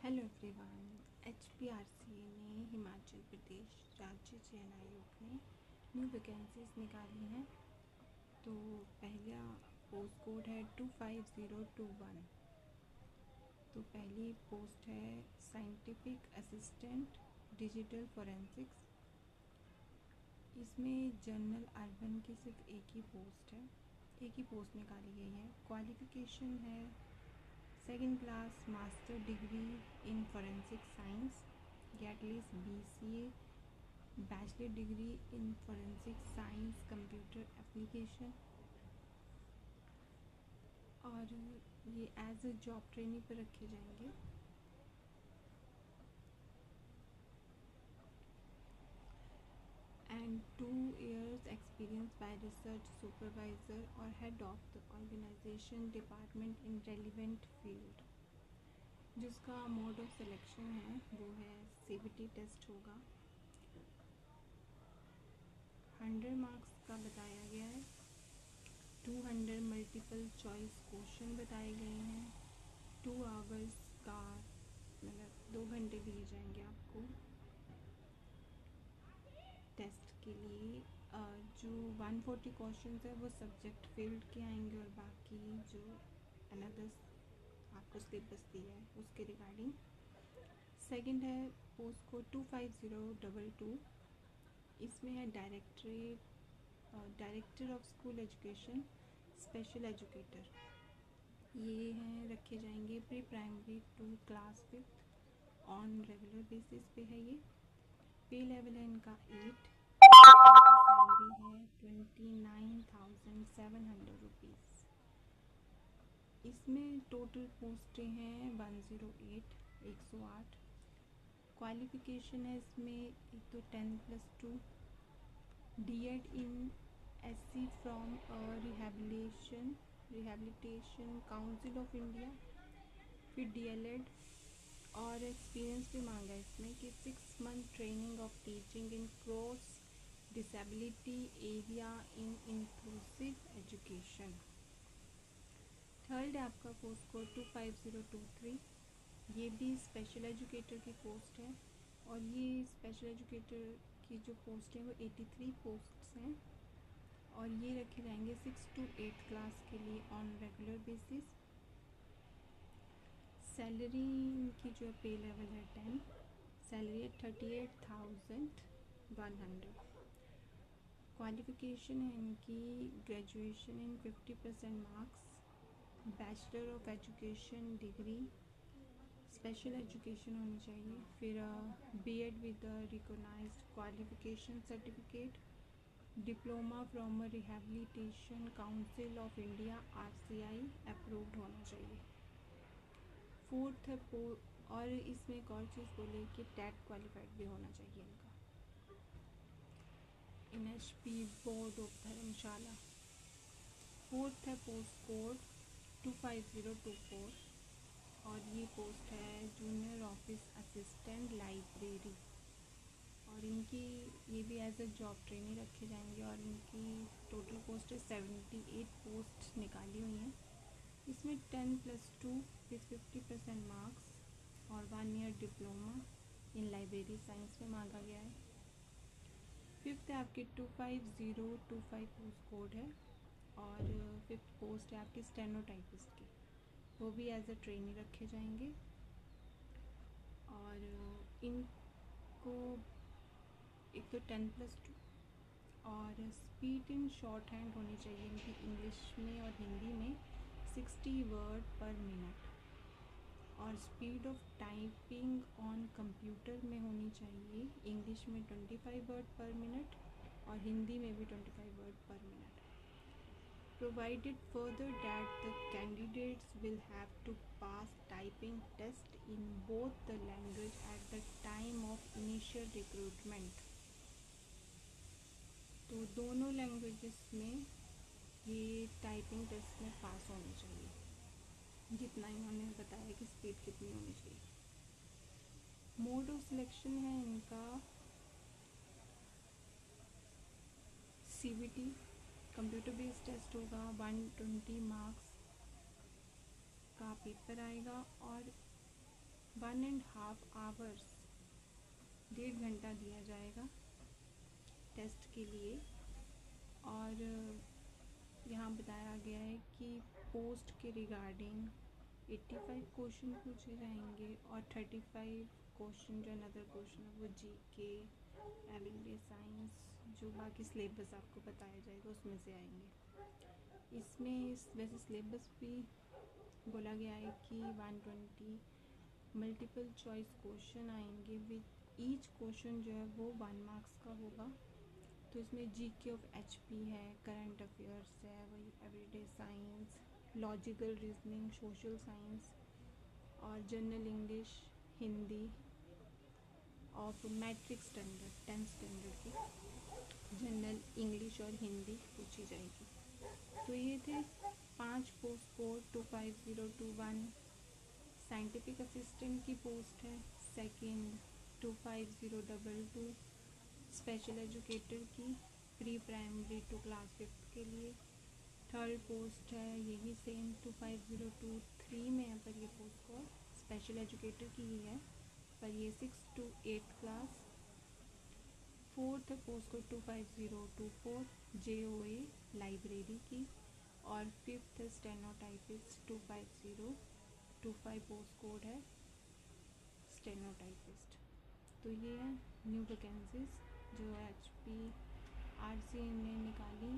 Hello everyone. HPRCA ने हिमाचल प्रदेश राज्य चयन आयोग ने न्यू वैकेंसीज निकाली हैं। तो पहला पोस्ट कोड है 25021। तो पहली पोस्ट है साइंटिफिक असिस्टेंट डिजिटल फोरेंसिक्स। इसमें जनरल अर्बन की सिर्फ एक ही पोस्ट निकाली गई है। क्वालिफ़िकेशन है second class master degree in forensic science या at least BCA bachelor degree in forensic science computer application, और ये एज अ जॉब ट्रेनिंग पर रखे जाएंगे। And 2 years experience by research supervisor और head of the organisation department in relevant field. जिसका mode of selection है वो है CBT टेस्ट होगा। 100 मार्क्स का बताया गया है। 200 मल्टीपल चॉइस क्वेश्चन बताए गए हैं। 2 आवर्स का मतलब 2 घंटे दिए जाएंगे आपको टेस्ट के लिए। जो 140 क्वेश्चन है वो सब्जेक्ट फील्ड के आएंगे और बाकी जो अनदर आपको सिलेबस दिया है उसके रिगार्डिंग। सेकंड है पोस्ट कोड 25022। इसमें है director of school education special educator. ये हैं रखे जाएंगे pre primary to class 5th on regular basis पे है। ये पे लेवल है इनका 8। सैलरी है 29,700 रुपीज़। इसमें टोटल पोस्टें हैं 108। क्वालिफ़िकेशन है इसमें एक तो 10+2 DED in SC from rehabilitation council of India, फिर DLED। और एक्सपीरियंस भी मांगा है इसमें कि 6 month training of teaching in cross disability area in inclusive education. Third है आपका पोस्ट कोड 25023। ये भी स्पेशल एजुकेटर की पोस्ट है और ये स्पेशल एजुकेटर की जो पोस्ट है वो 83 पोस्ट्स हैं और ये रखे जाएंगे 6 to 8 क्लास के लिए ऑन रेगुलर बेसिस। सैलरी की जो पे लेवल है 10। सैलरी है 38,100। क्वालिफ़िकेशन है इनकी graduation in 50% marks, bachelor of education degree special education होनी चाहिए, फिर BEd with recognised qualification certificate, diploma from rehabilitation council of India RCI approved होना चाहिए। फोर्थ है और इसमें एक और चीज़ बोले कि टेट क्वालिफाइड भी होना चाहिए इनका NHP board of Dharamshala. Fourth है पोस्ट कोड 25024 और ये पोस्ट है जूनियर ऑफिस असिस्टेंट लाइब्रेरी। और इनकी ये भी एज अ जॉब ट्रेनिंग रखे जाएंगे और इनकी टोटल पोस्ट है 78 पोस्ट निकाली हुई हैं। इसमें 10+2 विथ 50% मार्क्स और 1 year diploma in library science में मांगा गया है। फिफ्थ है आपकी 25025 पोस्ट कोड है और फिफ्थ पोस्ट है आपकी स्टेनोटाइपिस्ट की, वो भी एज अ ट्रेनिंग रखे जाएंगे। और इनको एक तो 10+2 और स्पीड इन शॉर्ट हैंड होनी चाहिए इनकी इंग्लिश में और हिंदी में 60 वर्ड पर मिनट, और speed of typing on computer में होनी चाहिए इंग्लिश में 25 वर्ड पर मिनट और हिंदी में भी 25 वर्ड पर minute. Provided further that the candidates will have to pass typing test in both the language at the time of initial recruitment। तो दोनों लैंग्वेजेस में ये टाइपिंग टेस्ट में पास होनी चाहिए, जितना इन्होंने बताया कि स्पीड कितनी होनी चाहिए। मोड ऑफ सिलेक्शन है इनका CBT कंप्यूटर बेस्ड टेस्ट होगा। 120 मार्क्स का पेपर आएगा और 1.5 आवर्स, 1.5 घंटा दिया जाएगा टेस्ट के लिए। और यहाँ बताया गया है कि पोस्ट के रिगार्डिंग 85 क्वेश्चन पूछे जाएंगे और 35 क्वेश्चन जो अनदर क्वेश्चन है वो जीके, एवरीडे साइंस, जो बाकी सिलेबस आपको बताया जाएगा उसमें से आएंगे। इसमें वैसे सिलेबस भी बोला गया है कि 120 मल्टीपल चॉइस क्वेश्चन आएंगे विद ईच क्वेश्चन जो है वो 1 मार्क्स का होगा। तो इसमें जीके ऑफ एचपी है, करंट अफेयर्स है, वही everyday science, logical reasoning, social science और general English, Hindi of matric standard 10th standard की जनरल इंग्लिश और हिंदी पूछी जाएगी। तो ये थे 5 पोस्ट कोड 25021। साइंटिफिक असिस्टेंट की पोस्ट है सेकेंड 25022, स्पेशल एजुकेटर की pre primary to class 5th के लिए। थर्ड पोस्ट है यही सेम 25023 में यहाँ पर ये पोस्ट को स्पेशल एजुकेटर की ही है, पर ये 6th to 8th class. Fourth post code 25024 JOA library की। और फिफ्थ स्टेनोटाइपिस्ट 25025 पोस्ट कोड है स्टेनोटाइपिस्ट। तो ये है न्यू वैकेंसीज जो HP RC ने निकाली